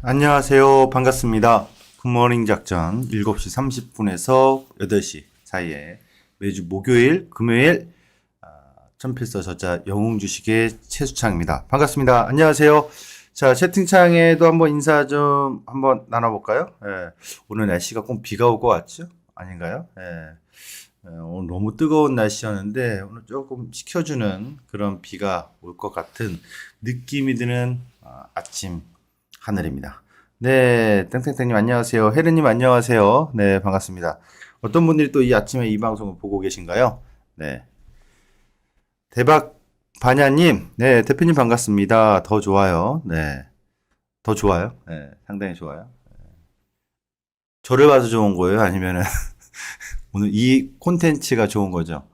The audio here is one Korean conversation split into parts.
안녕하세요. 반갑습니다. 굿모닝 작전 7시 30분에서 8시 사이에 매주 목요일, 금요일 천필서 저자 영웅주식의 최수창입니다. 반갑습니다. 안녕하세요. 자, 채팅창에도 한번 인사 좀 한번 나눠볼까요? 예, 오늘 날씨가 꼭 비가 올 것 같죠? 아닌가요? 오늘 너무 뜨거운 날씨였는데 오늘 조금 식혀주는 그런 비가 올 것 같은 느낌이 드는 아침 하늘입니다. 네, 땡땡땡님 안녕하세요. 혜르님 안녕하세요. 네, 반갑습니다. 어떤 분들이 또 이 아침에 이 방송을 보고 계신가요? 네, 대박 반야님, 네, 대표님 반갑습니다. 더 좋아요. 네, 더 좋아요. 네, 상당히 좋아요. 저를 봐서 좋은 거예요? 아니면은 오늘 이 콘텐츠가 좋은 거죠?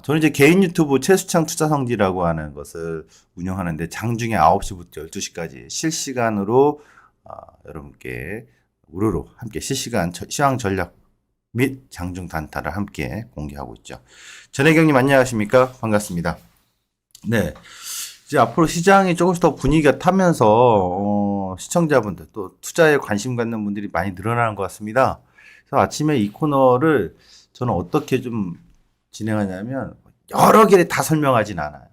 저는 이제 개인 유튜브 최수창 투자성지라고 하는 것을 운영하는데 장중에 9시부터 12시까지 실시간으로 여러분께 우르르 함께 실시간 시황 전략 및 장중 단타를 함께 공개하고 있죠. 전혜경님 안녕하십니까? 반갑습니다. 네. 이제 앞으로 시장이 조금씩 더 분위기가 타면서 시청자분들 또 투자에 관심 갖는 분들이 많이 늘어나는 것 같습니다. 그래서 아침에 이 코너를 저는 어떻게 좀 진행하냐면 여러 개를 다 설명하진 않아요.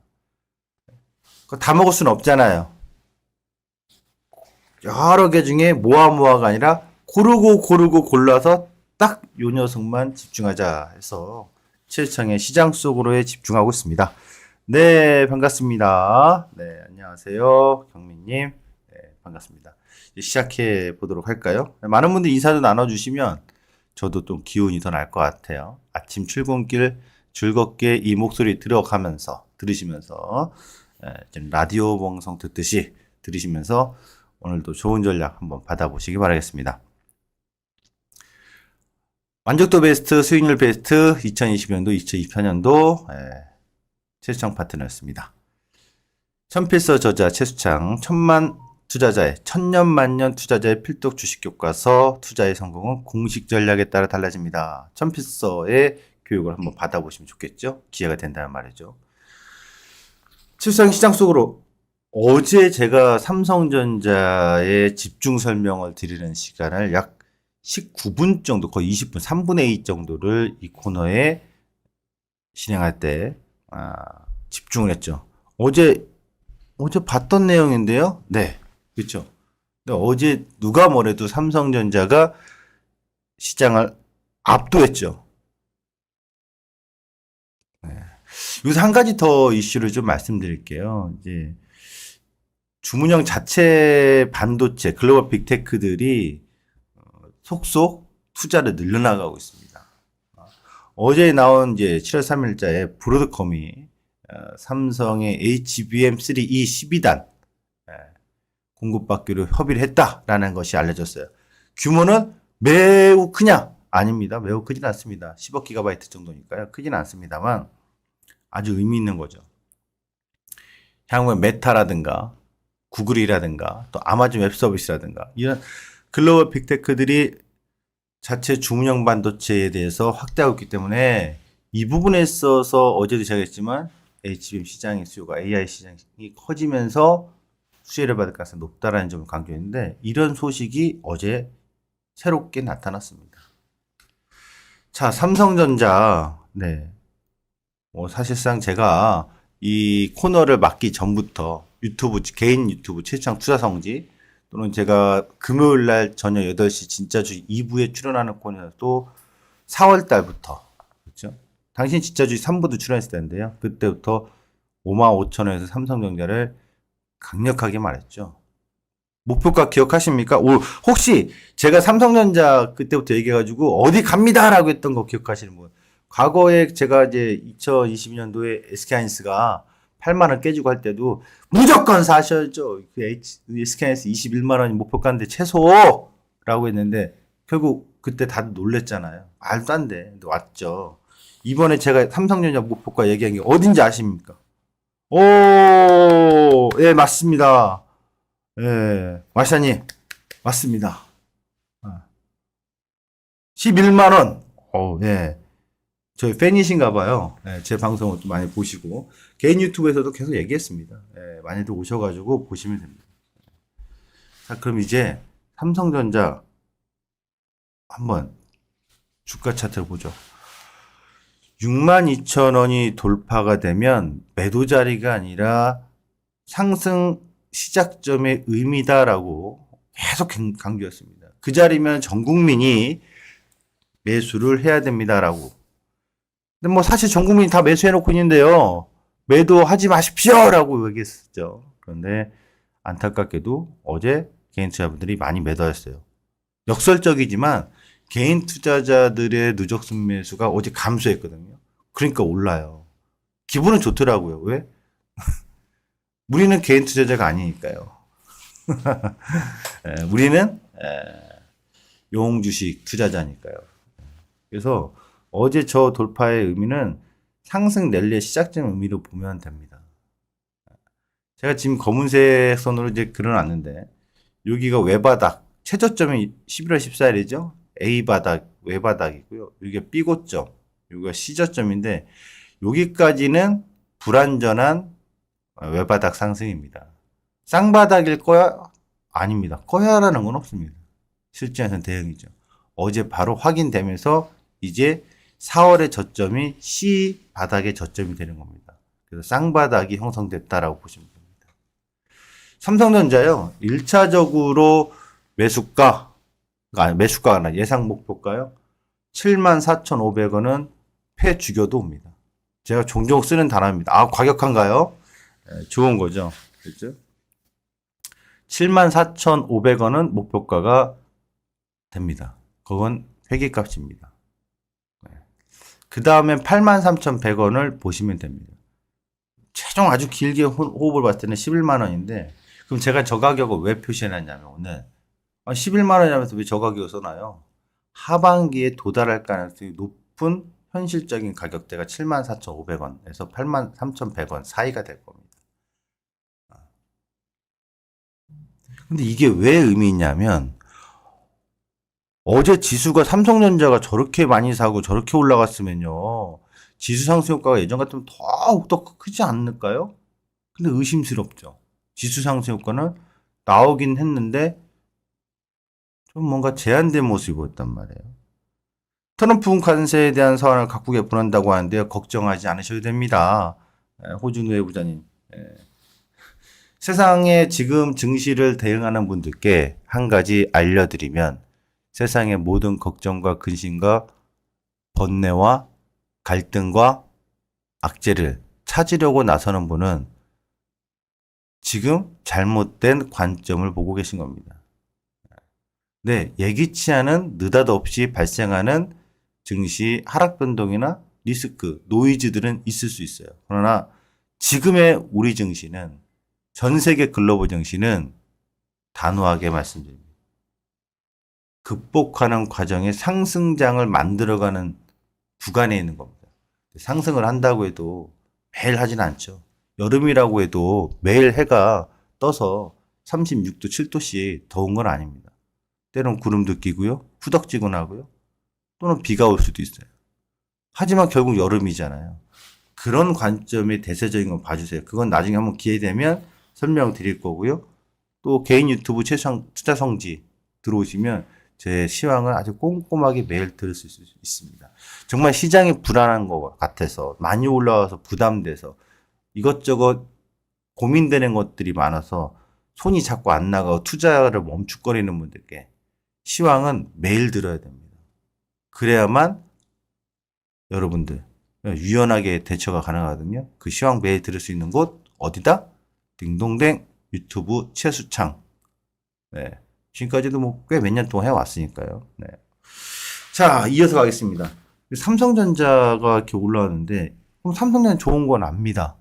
그거 다 먹을 수는 없잖아요. 여러 개 중에 모아가 아니라 고르고 골라서 딱 요 녀석만 집중하자 해서 최수창의 시장 속으로에 집중하고 있습니다. 네, 반갑습니다. 네, 안녕하세요. 경민님. 네, 반갑습니다. 이제 시작해 보도록 할까요? 많은 분들 인사도 나눠주시면 저도 좀 기운이 더 날 것 같아요. 아침 출근길 즐겁게 이 목소리 들으시면서 라디오 방송 듣듯이 들으시면서 오늘도 좋은 전략 한번 받아보시기 바라겠습니다. 만족도 베스트, 수익률 베스트 2020년도, 2024년도 최수창 파트너였습니다. 천필서 저자 최수창 천만 투자자의 천년만년 투자자의 필독 주식 교과서 투자의 성공은 공식 전략에 따라 달라집니다. 천필서의 교육을 한번 받아보시면 좋겠죠? 기회가 된다는 말이죠. 최수창 시장 속으로 어제 제가 삼성전자의 집중 설명을 드리는 시간을 약 19분 정도, 거의 20분, 3분의 2 정도를 이 코너에 진행할 때 집중을 했죠. 어제 봤던 내용인데요. 네, 그렇죠. 어제 누가 뭐래도 삼성전자가 시장을 압도했죠. 네. 여기서 한 가지 더 이슈를 좀 말씀드릴게요. 이제 주문형 자체 반도체 글로벌 빅테크들이 속속 투자를 늘려나가고 있습니다. 어제 나온 이제 7월 3일자에 브로드컴이 삼성의 HBM3E 12단 공급받기로 협의를 했다라는 것이 알려졌어요. 규모는 매우 크냐? 아닙니다. 매우 크진 않습니다. 10억 기가바이트 정도니까요. 크진 않습니다만 아주 의미 있는 거죠. 향후에 메타라든가 구글이라든가 또 아마존 웹서비스라든가 이런 글로벌 빅테크들이 자체 주문형 반도체에 대해서 확대하고 있기 때문에 이 부분에 있어서 어제도 제가 했지만 HBM 시장의 수요가 AI 시장이 커지면서 수혜를 받을 가능성이 높다라는 점을 강조했는데 이런 소식이 어제 새롭게 나타났습니다. 자, 삼성전자 사실상 제가 이 코너를 맡기 전부터 개인 유튜브 최수창 투자성지 또는 제가 금요일 날 저녁 8시 진짜 주식 2부에 출연하는 코너도 4월 달부터 그렇죠? 당신 진짜 주식 3부도 출연했을 텐데요. 그때부터 55,000원에서 삼성전자를 강력하게 말했죠. 목표가 기억하십니까? 혹시 제가 삼성전자 그때부터 얘기해가지고 어디 갑니다라고 했던 거 기억하시는 분? 과거에 제가 이제 2022년도에 SK하이닉스가 8만 원 깨지고 할 때도 무조건 사셔야죠. SK하이닉스 21만 원이 목표가인데 최소라고 했는데 결국 그때 다들 놀랬잖아요. 말도 안 돼. 근데 왔죠. 이번에 제가 삼성전자 목표가 얘기한 게 어딘지 아십니까? 예, 맞습니다. 예, 마샤님, 맞습니다. 11만 원. 예. 저희 팬이신가 봐요. 예, 제 방송을 좀 많이 보시고 개인 유튜브에서도 계속 얘기했습니다. 예, 많이들 오셔가지고 보시면 됩니다. 자, 그럼 이제 삼성전자 한번 주가 차트를 보죠. 62,000원이 돌파가 되면 매도 자리가 아니라 상승 시작점의 의미다라고 계속 강조했습니다. 그 자리면 전 국민이 매수를 해야 됩니다라고. 근데 뭐 사실 전 국민이 다 매수해놓고 있는데요. 매도하지 마십시오라고 얘기했었죠. 그런데 안타깝게도 어제 개인 투자자분들이 많이 매도했어요. 역설적이지만 개인 투자자들의 누적 순매수가 어제 감소했거든요. 그러니까 올라요. 기분은 좋더라고요. 왜? 우리는 개인 투자자가 아니니까요. 우리는 용주식 투자자니까요. 그래서 어제 저 돌파의 의미는 상승 랠리의 시작점 의미로 보면 됩니다. 제가 지금 검은색 선으로 이제 그려놨는데 여기가 외바닥, 최저점이 11월 14일이죠. A바닥, 외바닥이고요. 여기가 B고점, 여기가 C저점인데 여기까지는 불완전한 외바닥 상승입니다. 쌍바닥일 거야? 아닙니다. 거야라는 건 없습니다. 실전에서는 대응이죠. 어제 바로 확인되면서 이제 4월의 저점이 C 바닥의 저점이 되는 겁니다. 그래서 쌍바닥이 형성됐다라고 보시면 됩니다. 삼성전자요. 1차적으로 매수가가 아니라 예상 목표가요. 74,500원은 폐 죽여도 옵니다. 제가 종종 쓰는 단어입니다. 아, 과격한가요? 네, 좋은 거죠. 그렇죠? 74,500원은 목표가가 됩니다. 그건 회계값입니다. 네. 그 다음에 83,100원을 보시면 됩니다. 최종 아주 길게 호흡을 봤을 때는 11만 원인데 그럼 제가 저 가격을 왜 표시해놨냐면 오늘 11만 원이라면서 왜 저 가격을 써놔요? 하반기에 도달할 가능성이 높은 현실적인 가격대가 74,500원에서 83,100원 사이가 될 겁니다. 근데 이게 왜 의미 있냐면 어제 지수가 삼성전자가 저렇게 많이 사고 저렇게 올라갔으면요. 지수 상승 효과가 예전 같으면 더욱더 크지 않을까요? 근데 의심스럽죠. 지수 상승 효과는 나오긴 했는데 좀 뭔가 제한된 모습이 보였단 말이에요. 트럼프 관세에 대한 사안을 각국에 보낸다고 하는데요. 걱정하지 않으셔도 됩니다. 호준 외부자님. 세상에 지금 증시를 대응하는 분들께 한 가지 알려드리면 세상의 모든 걱정과 근심과 번뇌와 갈등과 악재를 찾으려고 나서는 분은 지금 잘못된 관점을 보고 계신 겁니다. 네, 예기치 않은 느닷없이 발생하는 증시 하락 변동이나 리스크, 노이즈들은 있을 수 있어요. 그러나 지금의 우리 증시는 전 세계 글로벌 증시는 단호하게 말씀드립니다. 극복하는 과정에 상승장을 만들어가는 구간에 있는 겁니다. 상승을 한다고 해도 매일 하진 않죠. 여름이라고 해도 매일 해가 떠서 36도, 7도씩 더운 건 아닙니다. 때론 구름도 끼고요. 후덕지근하고요. 또는 비가 올 수도 있어요. 하지만 결국 여름이잖아요. 그런 관점의 대세적인 건 봐주세요. 그건 나중에 한번 기회 되면 설명드릴 거고요. 또 개인 유튜브 최상 투자 성지 들어오시면 제 시황을 아주 꼼꼼하게 매일 들을 수 있습니다. 정말 시장이 불안한 것 같아서 많이 올라와서 부담돼서 이것저것 고민되는 것들이 많아서 손이 자꾸 안 나가고 투자를 멈칫거리는 분들께 시황은 매일 들어야 됩니다. 그래야만 여러분들 유연하게 대처가 가능하거든요. 그 시황 매일 들을 수 있는 곳 어디다? 딩동댕 유튜브 최수창. 네. 지금까지도 뭐 꽤 몇 년 동안 해왔으니까요. 네. 자, 이어서 가겠습니다. 삼성전자가 이렇게 올라왔는데, 그럼 삼성전자 좋은 건 압니다.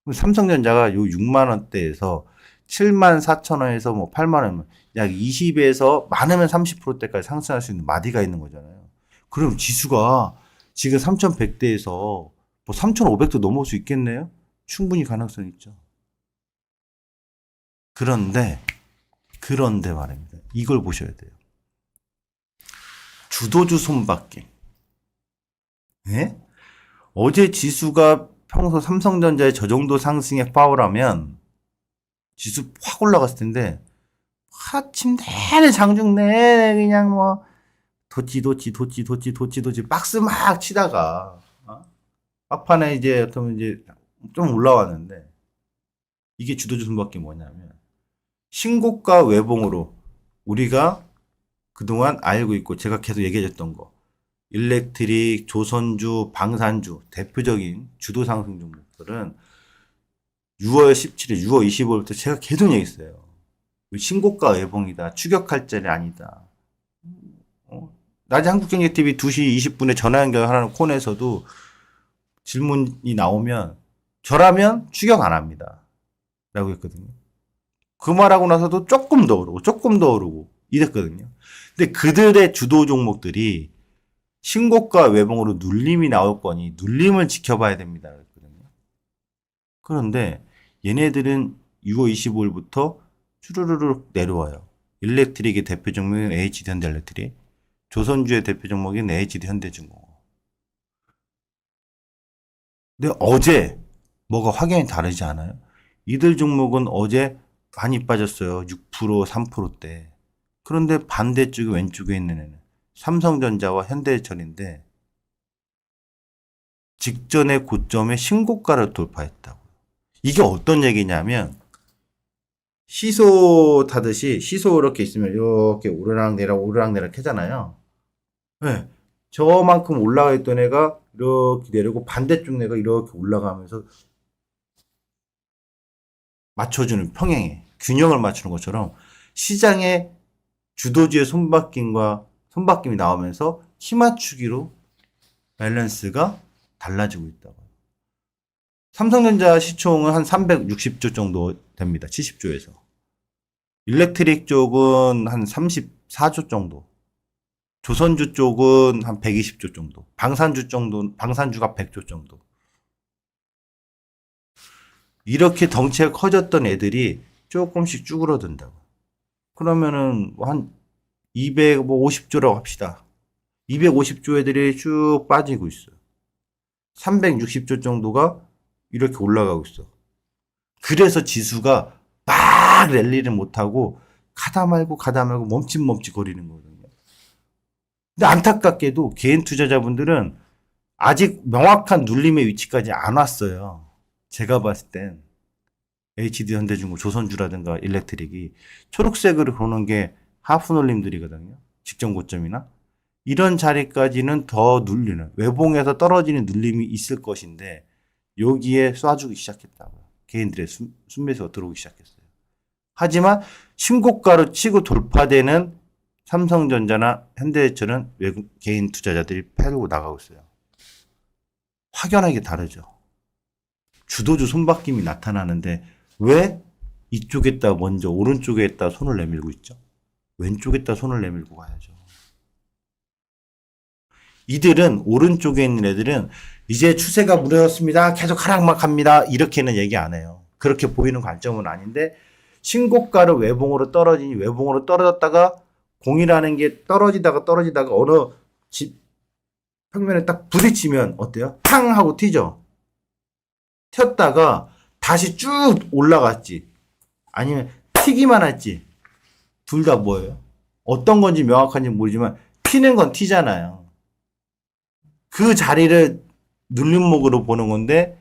그럼 삼성전자가 요 6만 원대에서 7만 4천 원에서 뭐 8만 원, 약 20에서 많으면 30%대까지 상승할 수 있는 마디가 있는 거잖아요. 그럼 지수가 지금 3,100대에서 뭐 3,500도 넘어올 수 있겠네요? 충분히 가능성 있죠. 그런데 말입니다. 이걸 보셔야 돼요. 주도주 손바뀜. 네? 어제 지수가 평소 삼성전자의 저 정도 상승에 파워라면 지수 확 올라갔을 텐데 아침 내내 장중 내내 그냥 뭐 도치 박스 막 치다가 막판에 이제 어떤 이제 좀 올라왔는데 이게 주도주 손바뀜 뭐냐면 신고가 외봉으로 우리가 그동안 알고 있고 제가 계속 얘기해줬던 거 일렉트릭, 조선주, 방산주 대표적인 주도 상승 종목들은 6월 17일, 6월 25일부터 제가 계속 얘기했어요. 신고가 외봉이다. 추격할 자리 아니다. 낮에 한국경제TV 2시 20분에 전화 연결하는 코너에서도 질문이 나오면 저라면 추격 안 합니다. 라고 했거든요. 그 말하고 나서도 조금 더 오르고 이랬거든요. 근데 그들의 주도 종목들이 신고가 외봉으로 눌림이 나올 거니 눌림을 지켜봐야 됩니다. 그랬거든요. 그런데 얘네들은 6월 25일부터 쭈르르륵 내려와요. 일렉트릭의 대표 종목인 HD 현대일렉트릭, 조선주의 대표 종목인 HD 현대중공업. 근데 어제 뭐가 확연히 다르지 않아요? 이들 종목은 어제 많이 빠졌어요. 6%, 3%대. 그런데 반대쪽에 왼쪽에 있는 애는 삼성전자와 현대해철인데 직전의 고점에 신고가를 돌파했다고. 이게 어떤 얘기냐면 시소 타듯이 시소 이렇게 있으면 이렇게 오르락내락 하잖아요. 네. 저만큼 올라가 있던 애가 이렇게 내리고 반대쪽 애가 이렇게 올라가면서 맞춰주는 평행에 균형을 맞추는 것처럼 시장의 주도주의 손바뀜이 나오면서 키 맞추기로 밸런스가 달라지고 있다고. 삼성전자 시총은 한 360조 정도 됩니다. 70조에서. 일렉트릭 쪽은 한 34조 정도. 조선주 쪽은 한 120조 정도. 방산주가 100조 정도. 이렇게 덩치가 커졌던 애들이 조금씩 쭈그러든다고. 그러면은 한 250조라고 합시다. 250조 애들이 쭉 빠지고 있어요. 360조 정도가 이렇게 올라가고 있어. 그래서 지수가 막 랠리를 못하고 가다 말고 멈칫 거리는 거거든요. 근데 안타깝게도 개인 투자자분들은 아직 명확한 눌림의 위치까지 안 왔어요. 제가 봤을 땐 HD 현대중공업, 조선주라든가 일렉트릭이 초록색으로 보는 게 하프 눌림들이거든요. 직전 고점이나 이런 자리까지는 더 눌리는 외봉에서 떨어지는 눌림이 있을 것인데 여기에 쏴주기 시작했다고요. 개인들의 순매수가 들어오기 시작했어요. 하지만 신고가로 치고 돌파되는 삼성전자나 현대해철은 외국 개인 투자자들이 팔고 나가고 있어요. 확연하게 다르죠. 주도주 손바뀜이 나타나는데 왜 이쪽에다 먼저 오른쪽에다 손을 내밀고 있죠? 왼쪽에다 손을 내밀고 가야죠. 이들은 오른쪽에 있는 애들은 이제 추세가 무너졌습니다. 계속 하락막합니다. 이렇게는 얘기 안 해요. 그렇게 보이는 관점은 아닌데 신고가로 외봉으로 떨어졌다가 공이라는 게 떨어지다가 어느 집 평면에 딱 부딪히면 어때요? 팡 하고 튀죠. 튀었다가 다시 쭉 올라갔지. 아니면 튀기만 했지. 둘 다 뭐예요? 어떤 건지 명확한지 모르지만 튀는 건 튀잖아요. 그 자리를 눌림목으로 보는 건데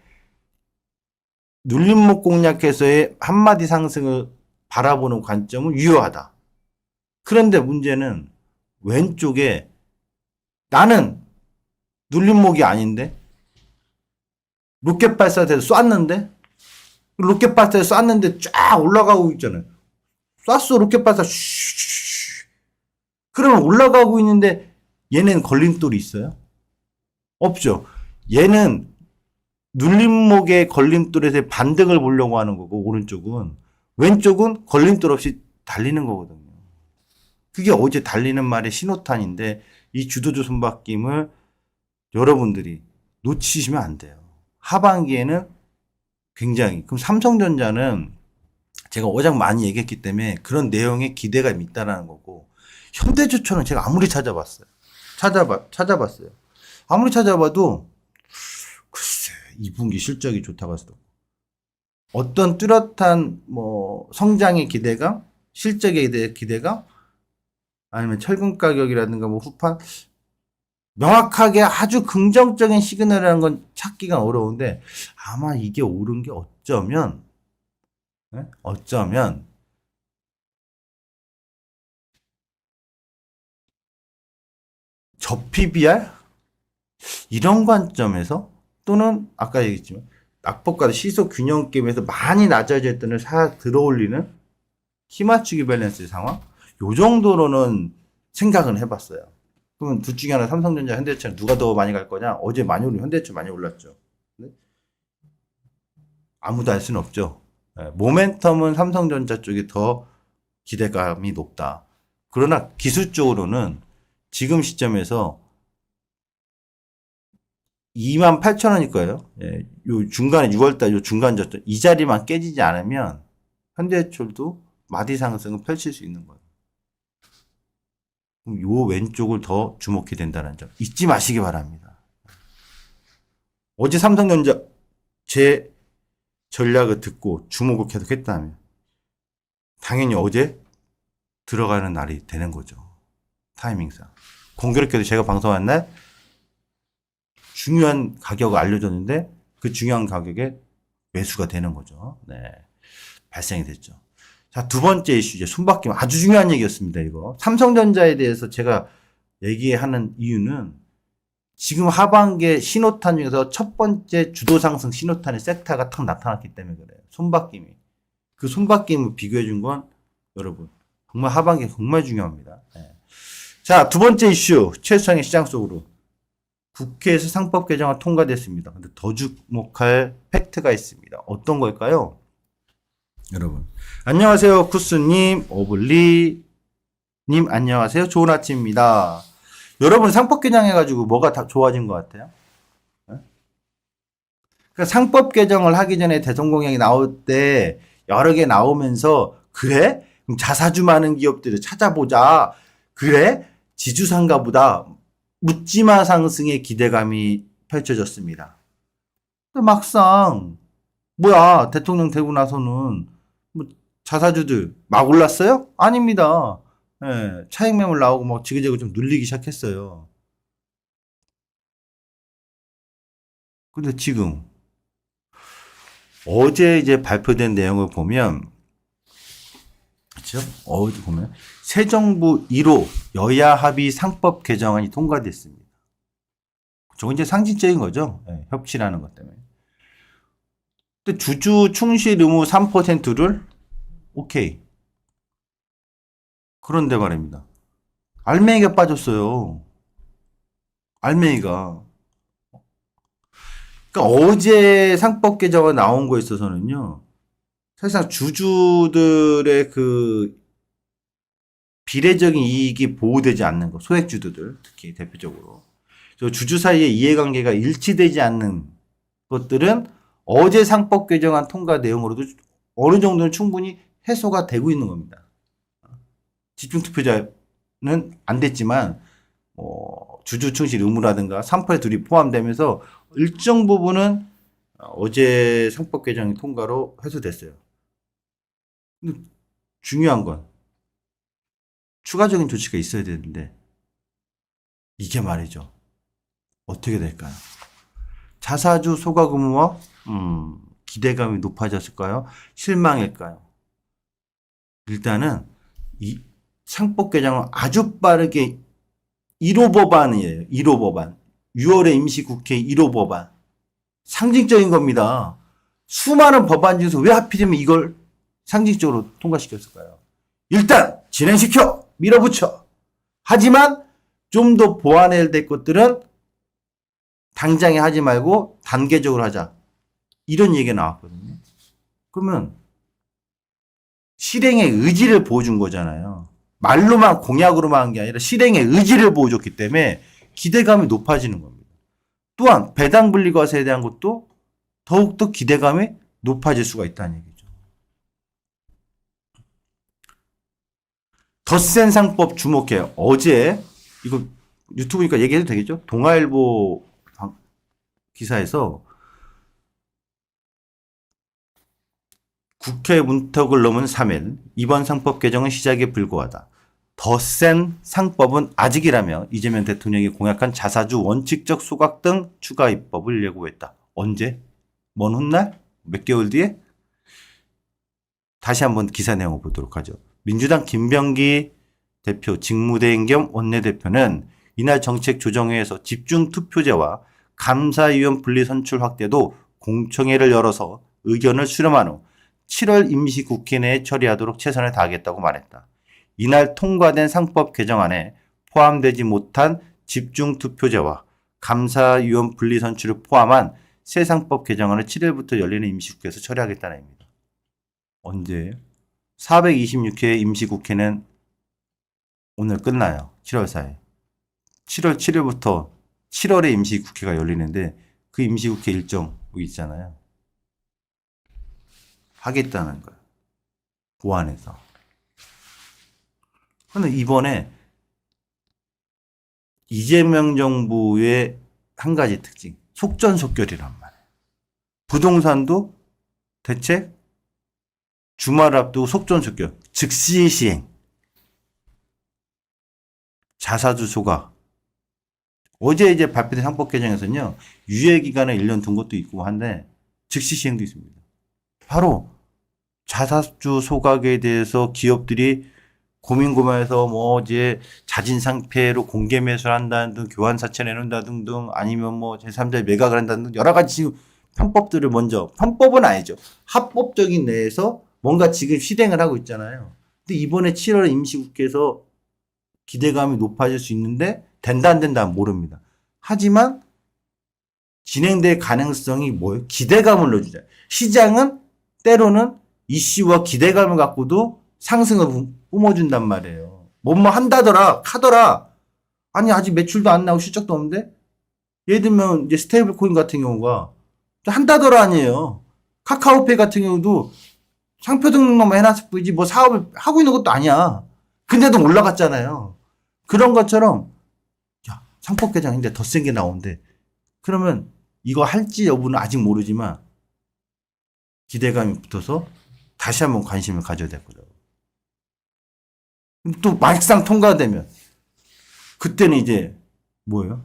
눌림목 공략해서의 한마디 상승을 바라보는 관점은 유효하다. 그런데 문제는 왼쪽에 나는 눌림목이 아닌데 로켓 발사돼서 쐈는데 로켓 발사에서 쐈는데 쫙 올라가고 있잖아요. 쐈어 로켓 발사 그러면 올라가고 있는데 얘는 걸림돌이 있어요? 없죠. 얘는 눌림목의 걸림돌에서 반등을 보려고 하는 거고 오른쪽은 왼쪽은 걸림돌 없이 달리는 거거든요. 그게 어제 달리는 말의 신호탄인데 이 주도주 손바뀜을 여러분들이 놓치시면 안 돼요. 하반기에는 굉장히 그럼 삼성전자는 제가 어제 많이 얘기했기 때문에 그런 내용에 기대가 있다라는 거고 현대주초는 제가 아무리 찾아봤어요. 아무리 찾아봐도 글쎄 2분기 실적이 좋다고 해서 어떤 뚜렷한 뭐 성장의 기대감, 실적에 대해 기대감? 아니면 철근 가격이라든가 뭐 후판? 명확하게 아주 긍정적인 시그널이라는 건 찾기가 어려운데 아마 이게 오른 게 어쩌면 어쩌면 저 PBR 이런 관점에서 또는 아까 얘기했지만 낙폭과도 시속 균형 게임에서 많이 낮아져 있던 을 들어올리는 키 맞추기 밸런스 상황 요 정도로는 생각은 해봤어요. 그러면 둘 중에 하나 삼성전자 현대차 누가 더 많이 갈 거냐? 어제 많이 오른 현대차 많이 올랐죠. 네? 아무도 알 수는 없죠. 네, 모멘텀은 삼성전자 쪽이 더 기대감이 높다. 그러나 기술적으로는 지금 시점에서 28,000원일 거예요. 예, 요 중간에 6월달 요 중간 저점 이 자리만 깨지지 않으면 현대철도 마디 상승을 펼칠 수 있는 거예요. 그럼 요 왼쪽을 더 주목해야 된다는 점 잊지 마시기 바랍니다. 어제 삼성전자 제 전략을 듣고 주목을 계속 했다면 당연히 어제 들어가는 날이 되는 거죠. 타이밍상. 공교롭게도 제가 방송한 날 중요한 가격을 알려줬는데 그 중요한 가격에 매수가 되는 거죠. 네. 발생이 됐죠. 자, 두 번째 이슈, 이제 손바뀜. 아주 중요한 얘기였습니다, 이거. 삼성전자에 대해서 제가 얘기하는 이유는 지금 하반기에 신호탄 중에서 첫 번째 주도 상승 신호탄의 섹터가 탁 나타났기 때문에 그래요. 손바뀜이. 그 손바뀜을 비교해 준 건 여러분, 정말 하반기에 정말 중요합니다. 네. 자, 두 번째 이슈. 최수상의 시장 속으로. 국회에서 상법 개정안 통과됐습니다. 근데 더 주목할 팩트가 있습니다. 어떤 걸까요? 여러분. 안녕하세요. 쿠스님, 오블리님, 안녕하세요. 좋은 아침입니다. 여러분, 상법 개정해가지고 뭐가 다 좋아진 것 같아요? 네? 그러니까 상법 개정을 하기 전에 대선 공약이 나올 때 여러 개 나오면서, 그래? 그럼 자사주 많은 기업들을 찾아보자. 그래? 지주상가 보다. 묻지마 상승의 기대감이 펼쳐졌습니다. 근데 막상, 뭐야, 대통령 되고 나서는 뭐 자사주들 막 올랐어요? 아닙니다. 예, 차익 매물 나오고 막 지그재그 좀 눌리기 시작했어요. 근데 지금 어제 이제 발표된 내용을 보면 그렇죠? 어디 보면 새 정부 1호 여야 합의 상법 개정안이 통과됐습니다. 저건 이제 상징적인 거죠. 예, 협치라는 것 때문에. 근데 주주 충실 의무 3%를 오케이. 그런데 말입니다. 알맹이가 빠졌어요. 알맹이가. 그러니까 어제 상법 개정안 나온 거에 있어서는요. 사실상 주주들의 그 비례적인 이익이 보호되지 않는 거, 소액주주들 특히 대표적으로 주주 사이의 이해관계가 일치되지 않는 것들은 어제 상법 개정안 통과 내용으로도 어느 정도는 충분히 해소가 되고 있는 겁니다. 집중투표자는 안 됐지만 주주 충실 의무라든가 3%의 둘이 포함되면서 일정 부분은 어제 상법 개정이 통과로 해소됐어요. 근데 중요한 건 추가적인 조치가 있어야 되는데 이게 말이죠. 어떻게 될까요? 자사주 소각 의무와 기대감이 높아졌을까요? 실망일까요? 일단은 이 상법 개정은 아주 빠르게 1호 법안이에요. 1호 법안. 6월에 임시국회 1호 법안. 상징적인 겁니다. 수많은 법안 중에서 왜 하필이면 이걸 상징적으로 통과시켰을까요? 일단 진행시켜 밀어붙여. 하지만 좀 더 보완해야 될 것들은 당장에 하지 말고 단계적으로 하자. 이런 얘기가 나왔거든요. 그러면 실행의 의지를 보여준 거잖아요. 말로만 공약으로만 한 게 아니라 실행의 의지를 보여줬기 때문에 기대감이 높아지는 겁니다. 또한 배당 분리과세에 대한 것도 더욱더 기대감이 높아질 수가 있다는 얘기죠. 덧센 상법 주목해요. 어제 이거 유튜브니까 얘기해도 되겠죠? 동아일보 기사에서 국회 문턱을 넘은 3일, 이번 상법 개정은 시작에 불과하다. 더 센 상법은 아직이라며 이재명 대통령이 공약한 자사주 원칙적 소각 등 추가 입법을 예고했다. 언제? 먼 훗날? 몇 개월 뒤에? 다시 한번 기사 내용을 보도록 하죠. 민주당 김병기 대표 직무대행 겸 원내대표는 이날 정책조정회에서 집중투표제와 감사위원 분리선출 확대도 공청회를 열어서 의견을 수렴한 후 7월 임시국회 내에 처리하도록 최선을 다하겠다고 말했다. 이날 통과된 상법 개정안에 포함되지 못한 집중투표제와 감사위원 분리선출을 포함한 새 상법 개정안을 7일부터 열리는 임시국회에서 처리하겠다는 의미입니다. 언제예요? 426회 임시국회는 오늘 끝나요. 7월 4일. 7월 7일부터 7월에 임시국회가 열리는데 그 임시국회 일정 있잖아요. 하겠다는 거예요. 보완해서. 그런데 이번에 이재명 정부의 한 가지 특징. 속전속결이란 말이에요. 부동산도 대책 주말 앞두고 속전속결. 즉시 시행. 자사주 소각. 어제 이제 발표된 상법 개정에서는요. 유예 기간을 1년 둔 것도 있고 한데 즉시 시행도 있습니다. 바로 자사주 소각에 대해서 기업들이 고민해서 뭐 이제 자진 상폐로 공개 매수를 한다는 등 교환 사채 내놓는다는 등 아니면 뭐 제3자의 매각을 한다는 등 여러 가지 지금 편법들을 먼저 편법은 아니죠. 합법적인 내에서 뭔가 지금 실행을 하고 있잖아요. 근데 이번에 7월 임시국회에서 기대감이 높아질 수 있는데 된다 안 된다 모릅니다. 하지만 진행될 가능성이 뭐예요? 기대감을 넣어주자. 시장은 때로는 이슈와 기대감을 갖고도 상승을 뿜어준단 말이에요. 뭐뭐 한다더라, 카더라. 아니 아직 매출도 안 나오고 실적도 없는데. 예를 들면 이제 스테이블 코인 같은 경우가 한다더라 아니에요. 카카오페이 같은 경우도 상표 등록만 해놨을 뿐이지 뭐 사업을 하고 있는 것도 아니야. 근데도 올라갔잖아요. 그런 것처럼 야 상법 개정인데 더 센 게 나오는데 그러면 이거 할지 여부는 아직 모르지만 기대감이 붙어서 다시 한번 관심을 가져야 될 거라고. 또 막상 통과되면 그때는 이제 뭐예요?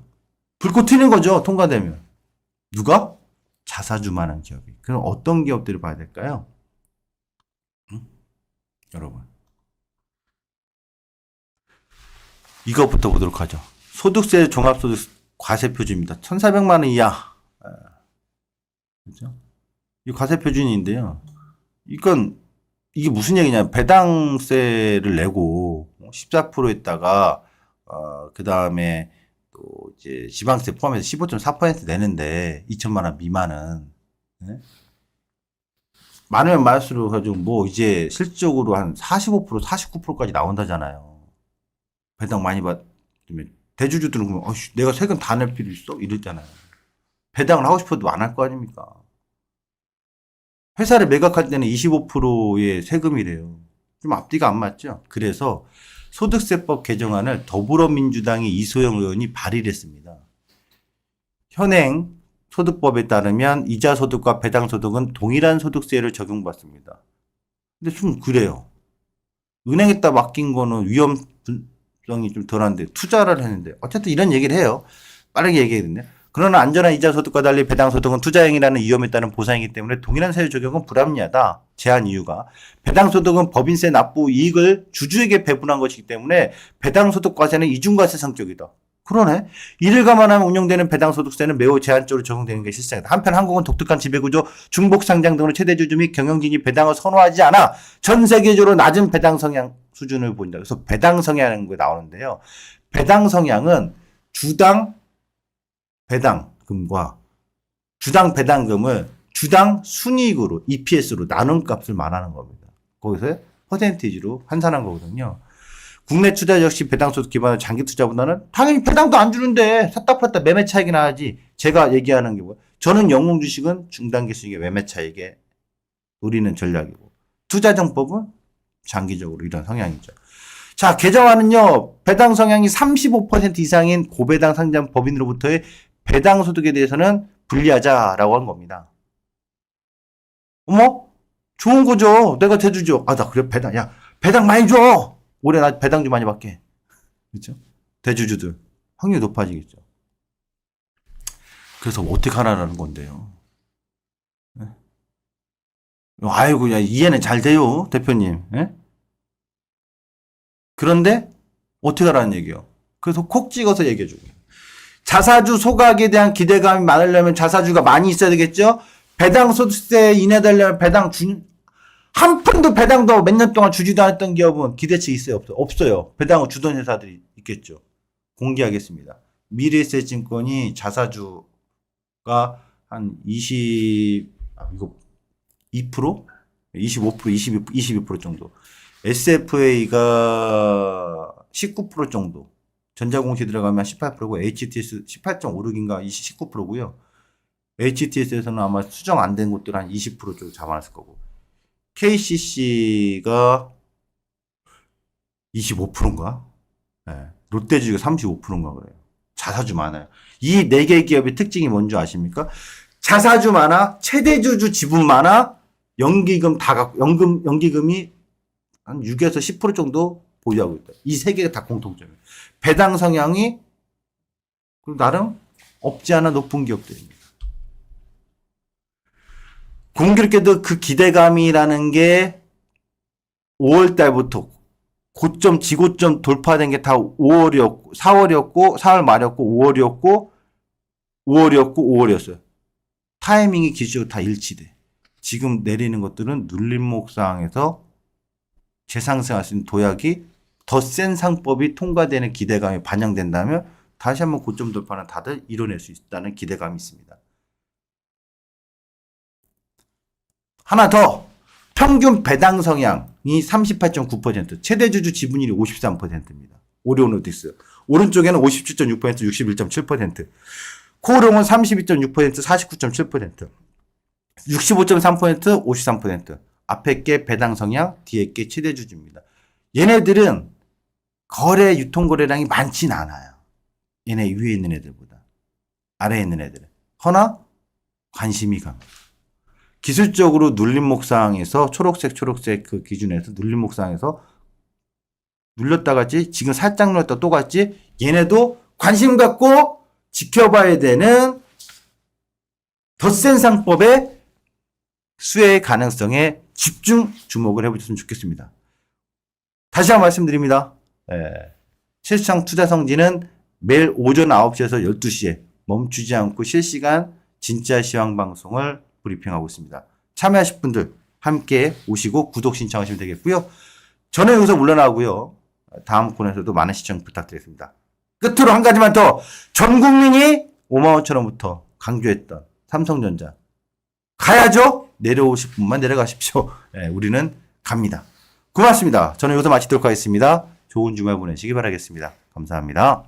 불꽃 튀는 거죠. 통과되면. 누가? 자사주만한 기업이. 그럼 어떤 기업들을 봐야 될까요? 응? 여러분. 이것부터 보도록 하죠. 소득세 종합소득 과세표준입니다. 1,400만 원 이하. 그죠? 이 과세표준인데요. 이게 무슨 얘기냐. 배당세를 내고 14%에다가, 그 다음에 또 이제 지방세 포함해서 15.4% 내는데 2천만 원 미만은. 네? 많으면 많을수록 가지고 뭐 이제 실적으로 한 45%, 49%까지 나온다잖아요. 배당 많이 받으면 대주주들은 그러면 내가 세금 다 낼 필요 있어? 이러잖아요. 배당을 하고 싶어도 안 할 거 아닙니까? 회사를 매각할 때는 25%의 세금이래요. 좀 앞뒤가 안 맞죠? 그래서 소득세법 개정안을 더불어민주당의 이소영 의원이 발의를 했습니다. 현행 소득법에 따르면 이자 소득과 배당 소득은 동일한 소득세를 적용받습니다. 근데 좀 그래요. 은행에다 맡긴 거는 위험성이 좀 덜한데 투자를 했는데 어쨌든 이런 얘기를 해요. 빠르게 얘기했는데. 그러나 안전한 이자 소득과 달리 배당 소득은 투자행위라는 위험에 따른 보상이기 때문에 동일한 세율 적용은 불합리하다. 제한 이유가 배당 소득은 법인세 납부 이익을 주주에게 배분한 것이기 때문에 배당 소득 과세는 이중과세 성격이다. 그러네. 이를 감안하면 운영되는 배당소득세는 매우 제한적으로 적용되는 게 실상이다. 한편 한국은 독특한 지배구조, 중복상장 등으로 최대주주 및 경영진이 배당을 선호하지 않아 전 세계적으로 낮은 배당 성향 수준을 보인다. 그래서 배당 성향이라는 게 나오는데요. 배당 성향은 주당 배당금과 주당 배당금을 주당 순이익으로 EPS로 나눈 값을 말하는 겁니다. 거기서 퍼센티지로 환산한 거거든요. 국내 투자 역시 배당소득 기반의 장기 투자보다는 당연히 배당도 안 주는데 샀다 팔았다 매매 차익이 나야지. 제가 얘기하는 게 뭐예요? 저는 영웅 주식은 중단기 수익의 매매 차익에 노리는 전략이고 투자정법은 장기적으로 이런 성향이죠. 자, 개정안은요. 배당 성향이 35% 이상인 고배당 상장 법인으로부터의 배당 소득에 대해서는 분리하자라고 한 겁니다. 어머? 좋은 거죠. 내가 대주죠. 아, 나 그래, 배당. 야, 배당 많이 줘! 올해 나 배당 좀 많이 받게. 그렇죠? 대주주들. 확률이 높아지겠죠. 그래서 어떻게 하라는 건데요. 네? 아이고, 야, 이해는 잘 돼요, 대표님. 예? 그런데 어떻게 하라는 얘기요? 그래서 콕 찍어서 얘기해주고. 자사주 소각에 대한 기대감이 많으려면 자사주가 많이 있어야 되겠죠? 배당 소득세 인하되려면 한 푼도 배당도 몇 년 동안 주지도 않았던 기업은 기대치 있어요? 없어요? 없어요. 배당을 주던 회사들이 있겠죠. 공개하겠습니다. 미래에셋증권이 자사주가 한 2%? 25%, 22% 정도. SFA가 19% 정도. 전자공시 들어가면 18%고, HTS 18.56인가 19%고요. HTS에서는 아마 수정 안 된 곳들 한 20% 정도 잡아놨을 거고. KCC가 25%인가? 네. 롯데주가 35%인가 그래요. 자사주 많아요. 이 4개 기업의 특징이 뭔지 아십니까? 자사주 많아, 최대주주 지분 많아, 연기금 다 갖고, 연기금이 한 6에서 10% 정도 보유하고 있다. 이 3개가 다 공통점이에요. 배당 성향이 나름 없지 않아 높은 기업들입니다. 공교롭게도 그 기대감이라는 게 5월 달부터 고점, 지고점 돌파된 게 다 5월이었고, 4월 말이었고, 5월이었어요. 타이밍이 기술적으로 다 일치돼. 지금 내리는 것들은 눌림목상에서 재상승할 수 있는 도약이 더 센 상법이 통과되는 기대감이 반영된다면 다시 한번 고점 돌파는 다들 이뤄낼 수 있다는 기대감이 있습니다. 하나 더. 평균 배당 성향이 38.9%, 최대주주 지분율이 53%입니다. 오리온로딕스. 오른쪽에는 57.6%, 61.7%. 코오롱은 32.6%, 49.7%. 65.3%, 53%. 앞에 게 배당 성향, 뒤에 게 최대주주입니다. 얘네들은 거래, 유통거래량이 많진 않아요. 얘네 위에 있는 애들보다. 아래에 있는 애들은. 허나 관심이 강해요. 기술적으로 눌림목상에서 초록색 그 기준에서 눌림목상에서 눌렸다 갔지, 지금 살짝 눌렸다 또 갔지, 얘네도 관심 갖고 지켜봐야 되는 더 센 상법의 수혜의 가능성에 주목을 해보셨으면 좋겠습니다. 다시 한번 말씀드립니다. 실시장 투자 성지는 매일 오전 9시에서 12시에 멈추지 않고 실시간 진짜 시황 방송을 브리핑하고 있습니다. 참여하실 분들 함께 오시고 구독 신청하시면 되겠고요. 저는 여기서 물러나고요. 다음 코너에서도 많은 시청 부탁드리겠습니다. 끝으로 한 가지만 더. 전 국민이 55,000원부터 강조했던 삼성전자. 가야죠? 내려오실 분만 내려가십시오. 네, 우리는 갑니다. 고맙습니다. 저는 여기서 마치도록 하겠습니다. 좋은 주말 보내시기 바라겠습니다. 감사합니다.